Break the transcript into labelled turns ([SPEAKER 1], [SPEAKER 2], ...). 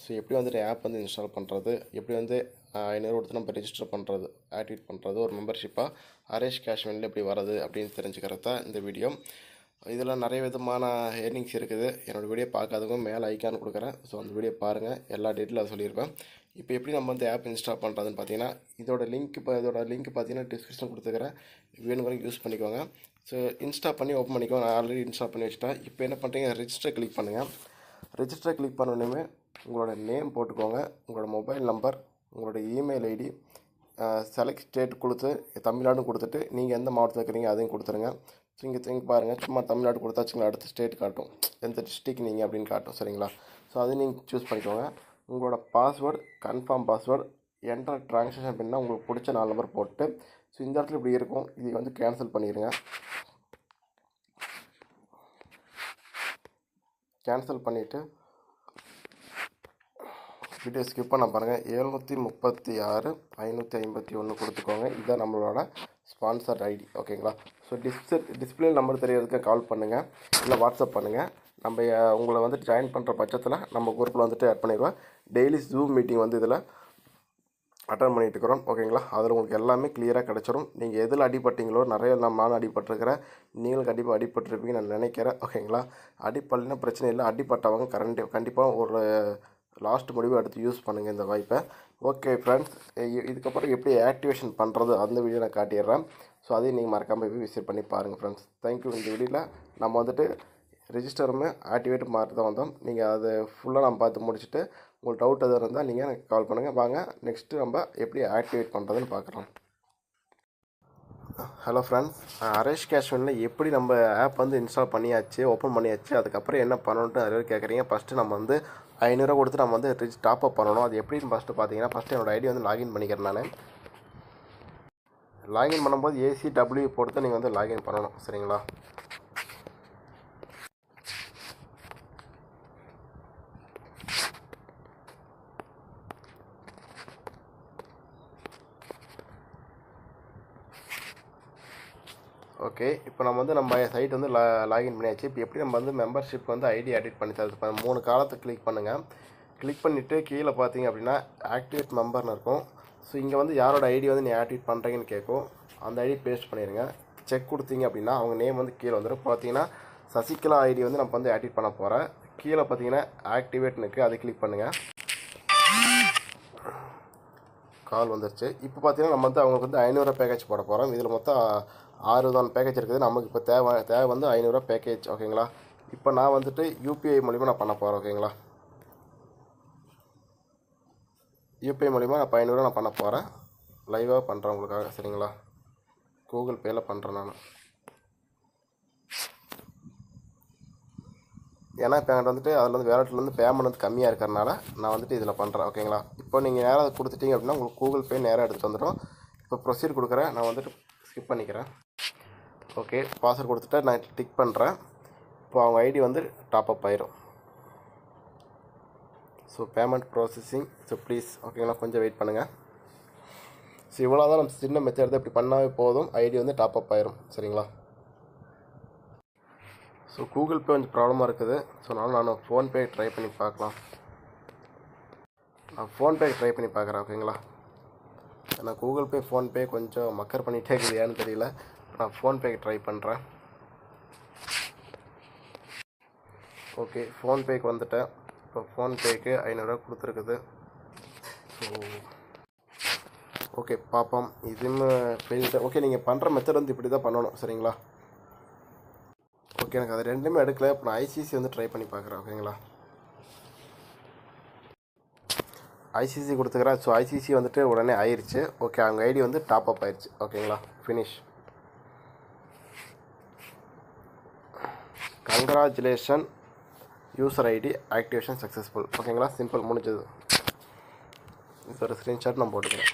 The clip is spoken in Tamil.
[SPEAKER 1] ஸோ எப்படி வந்துட்டு ஆப் வந்து இன்ஸ்டால் பண்ணுறது, எப்படி வந்து 500 கொடுத்து நம்ம ரெஜிஸ்டர் பண்ணுறது, ஆக்டிவேட் பண்ணுறது, ஒரு மெம்பர்ஷிப்பாக அரேஷ் கேஷ்மேனில் எப்படி வரது அப்படின்னு தெரிஞ்சுக்கிறது தான் இந்த வீடியோ. இதில் நிறைய விதமான ஏர்னிங்ஸ் இருக்குது. என்னோடய வீடியோ பார்க்காதவங்க மேலே ஐக்கான் கொடுக்குறேன். ஸோ அந்த வீடியோ பாருங்கள், எல்லா டீட்டெயிலும் சொல்லியிருப்பேன். இப்போ எப்படி நம்ம வந்து ஆப் இன்ஸ்டால் பண்ணுறதுன்னு பார்த்தீங்கன்னா, இதோட லிங்க் பார்த்தீங்கன்னா டிஸ்கிரிப்ஷன் கொடுத்துக்கிறேன். வேணுங்கிறவங்க யூஸ் பண்ணிக்கோங்க. ஸோ இன்ஸ்டால் பண்ணி ஓப்பன் பண்ணிக்கோங்க. நான் ஆல்ரெடி இன்ஸ்டால் பண்ணி வச்சுட்டேன். இப்போ என்ன பண்ணுறீங்க, ரெஜிஸ்டர் கிளிக் பண்ணுங்கள். ரெஜிஸ்டர் கிளிக் பண்ணோடனே உங்களோட நேம் போட்டுக்கோங்க, உங்களோட மொபைல் நம்பர், உங்களோட இமெயில் ஐடி, செலக்ட் ஸ்டேட் கொடுத்து தமிழ்நாடுன்னு கொடுத்துட்டு நீங்கள் எந்த மாவட்டத்தில் இருக்கிறீங்க அதையும் கொடுத்துருங்க. ஸோ இங்கே பாருங்கள், சும்மா தமிழ்நாடு கொடுத்தாச்சுங்களா, அடுத்த ஸ்டேட் காட்டும், எந்த டிஸ்ட்ரிக் நீங்கள் அப்படின்னு காட்டும். சரிங்களா? ஸோ அதை நீங்கள் சூஸ் பண்ணிக்கோங்க. உங்களோட password confirm password, enter transaction பண்ணால் உங்களுக்கு பிடிச்ச 4 நம்பர் போட்டு, ஸோ இந்த இடத்துல இப்படி இருக்கும், இதை வந்து கேன்சல் பண்ணிடுங்க. கேன்சல் பண்ணிவிட்டு வீடியோ ஸ்கிப் பண்ண பாருங்கள். 736 551 கொடுத்துக்கோங்க. இதுதான் நம்மளோட ஸ்பான்சர் ஐடி. ஓகேங்களா? ஸோ டிஸ்பிளே நம்பர் தெரியறதுக்கு கால் பண்ணுங்கள், இல்லை வாட்ஸ்அப் பண்ணுங்கள். நம்ம உங்களை வந்து ஜாயின் பண்ணுற பட்சத்தில் நம்ம குரூப்பில் வந்துட்டு ஆட் பண்ணிடுவோம். டெய்லி ஜூம் மீட்டிங் வந்து இதில் அட்டன் பண்ணிட்டு இருக்கிறோம். ஓகேங்களா? அதில் உங்களுக்கு எல்லாமே கிளியராக கிடச்சிரும். நீங்கள் எதில் அடிப்பட்டீங்களோ, நிறைய நானும் அடிபட்டிருக்கிறேன், நீங்களும் கண்டிப்பாக அடிபட்டிருப்பீங்கன்னு நான் நினைக்கிறேன். ஓகேங்களா? அடிப்படலைன்னா பிரச்சனை இல்லை, அடிப்பட்டவங்க கண்டிப்பாக ஒரு லாஸ்ட் முடிவு எடுத்து யூஸ் பண்ணுங்கள் இந்த வாய்ப்பை. ஓகே ஃப்ரெண்ட்ஸ், இதுக்கப்புறம் எப்படி ஆக்டிவேஷன் பண்ணுறது அந்த வீடியோ நான் காட்டிடுறேன். ஸோ அதையும் நீங்கள் மறக்காமல் போய் விசிட் பண்ணி பாருங்கள் ஃப்ரெண்ட்ஸ். தேங்க்யூ. இந்த வீடியோவில் நம்ம வந்துட்டு ரெஜிஸ்டருமே ஆக்டிவேட் மாதிரி தான் வந்தோம். நீங்கள் அதை ஃபுல்லாக நம்ம பார்த்து முடிச்சுட்டு உங்களுக்கு டவுட் எதாவது இருந்தால் நீங்கள் எனக்கு கால் பண்ணுங்கள். வாங்க நெக்ஸ்ட்டு நம்ம எப்படி ஆக்டிவேட் பண்ணுறதுன்னு பார்க்குறோம். ஹலோ ஃப்ரெண்ட்ஸ், அரேஷ் கேஷ்மேனில் எப்படி நம்ம ஆப் வந்து இன்ஸ்டால் பண்ணியாச்சு, ஓப்பன் பண்ணியாச்சு, அதுக்கப்புறம் என்ன பண்ணணுன்ட்டு நிறைய பேர் கேட்குறீங்க. ஃபஸ்ட்டு நம்ம வந்து 500 கொடுத்து நம்ம வந்து டாப்அப் பண்ணணும். அது எப்படின்னு ஃபஸ்ட்டு பார்த்தீங்கன்னா, ஃபஸ்ட்டு என்னோடய ஐடி வந்து லாகின் பண்ணிக்கிறேன். நான் லாகின் பண்ணும்போது ACW போட்டு நீங்கள் வந்து லாகின் பண்ணணும். சரிங்களா? ஓகே, இப்போ நம்ம வந்து நம்ம சைட் வந்து லாகின் பண்ணியாச்சு. இப்போ எப்படி நம்ம வந்து மெம்பர்ஷிப் வந்து ஐடி ஆக்டிவேட் பண்ணி தருது, 3 காலத்தை கிளிக் பண்ணுங்கள். கிளிக் பண்ணிவிட்டு கீழே பார்த்தீங்க அப்படின்னா ஆக்டிவேட் மெம்பர்னு இருக்கும். ஸோ இங்கே வந்து யாரோட ஐடி வந்து நீ ஆக்டிவேட் பண்ணுறீங்கன்னு கேட்கும். அந்த ஐடி பேஸ்ட் பண்ணிடுங்க. செக் கொடுத்தீங்க அப்படின்னா அவங்க நேம் வந்து கீழே வந்துடும். பார்த்தீங்கன்னா சசிகலா ஐடி வந்து நம்ம வந்து ஆக்டிவேட் பண்ண போகிறேன். கீழே பார்த்தீங்கன்னா ஆக்டிவேட்னு இருக்குது, அதை கிளிக் பண்ணுங்கள். கால் வந்துருச்சு. இப்போ பார்த்தீங்கன்னா நம்ம வந்து அவங்களுக்கு வந்து 500 பேக்கேஜ் போட போகிறோம். இதில் மொத்தம் 6 விதமான பேக்கேஜ் இருக்குது. நமக்கு இப்போ தேவை வந்து 500 பேக்கேஜ். ஓகேங்களா? இப்போ நான் வந்துட்டு UPI மூலிமா நான் பண்ண போகிறேன். ஓகேங்களா? UPI மூலிமா நான் 500 நான் பண்ண போகிறேன். லைவாக பண்ணுறேன் உங்களுக்காக. சரிங்களா? கூகுள் பேயில் பண்ணுறேன் நான். ஏன்னா இப்போ என்கிட்ட வந்துட்டு அதில் வந்து வேலட்லேருந்து பேமெண்ட் வந்து கம்மியாக இருக்கிறனால நான் வந்துட்டு இதில் பண்ணுறேன். ஓகேங்களா? இப்போ நீங்கள் நேராக கொடுத்துட்டீங்க அப்படின்னா உங்களுக்கு கூகுள் பே நேராக எடுத்துகிட்டு வந்துடும். இப்போ ப்ரொசீட் கொடுக்குறேன், நான் வந்துட்டு ஸ்கிப் பண்ணிக்கிறேன். ஓகே, பாஸ்வேர்ட் கொடுத்துட்டு நான் டிக் பண்ணுறேன். இப்போ அவங்க ஐடி வந்து டாப்அப் ஆயிரும். So payment processing. So please ஓகேங்களா, கொஞ்சம் வெயிட் பண்ணுங்கள். ஸோ இவ்வளோ தான் நம்ம சின்ன மெத்தட் தான். இப்படி பண்ணாவே போதும், ஐடி வந்து டாப்அப் ஆயிரும். சரிங்களா? ஸோ கூகுள் பே கொஞ்சம் ப்ராப்ளமாக இருக்குது. ஸோ நான் ஃபோன்பே ட்ரை பண்ணி பார்க்கலாம். நான் ஃபோன்பே ட்ரை பண்ணி பார்க்குறேன். ஓகேங்களா? நான் கூகுள் பே ஃபோன்பே கொஞ்சம் மக்கர் பண்ணிகிட்டே இருக்குது, ஏன்னு தெரியல. நான் ஃபோன்பேக்கு ட்ரை பண்ணுறேன். ஓகே, ஃபோன்பேக்கு வந்துட்டேன். இப்போ ஃபோன்பேக்கு 500 கொடுத்துருக்குது. ஸோ ஓகே பார்ப்போம். இதுன்னு ஃபெயில்டு. ஓகே, நீங்கள் பண்ணுற மெத்தட் வந்து இப்படி தான் பண்ணணும். சரிங்களா? ஓகே, எனக்கு அது ரெண்டுமே எடுக்கல. இப்போ நான் ICC வந்து ட்ரை பண்ணி பார்க்குறேன். ஓகேங்களா? ICC கொடுத்துக்கிறேன். ஸோ ICC வந்துட்டு உடனே ஆயிடுச்சு. ஓகே, அவங்க ஐடி வந்து டாப்அப் ஆயிடுச்சு. ஓகேங்களா? Finish. Congratulation, user ID activation successful. ஓகேங்களா? சிம்பிள், முடிஞ்சது. இது ஒரு ஸ்க்ரீன்ஷாட் நான் போட்டுக்கிறேன்.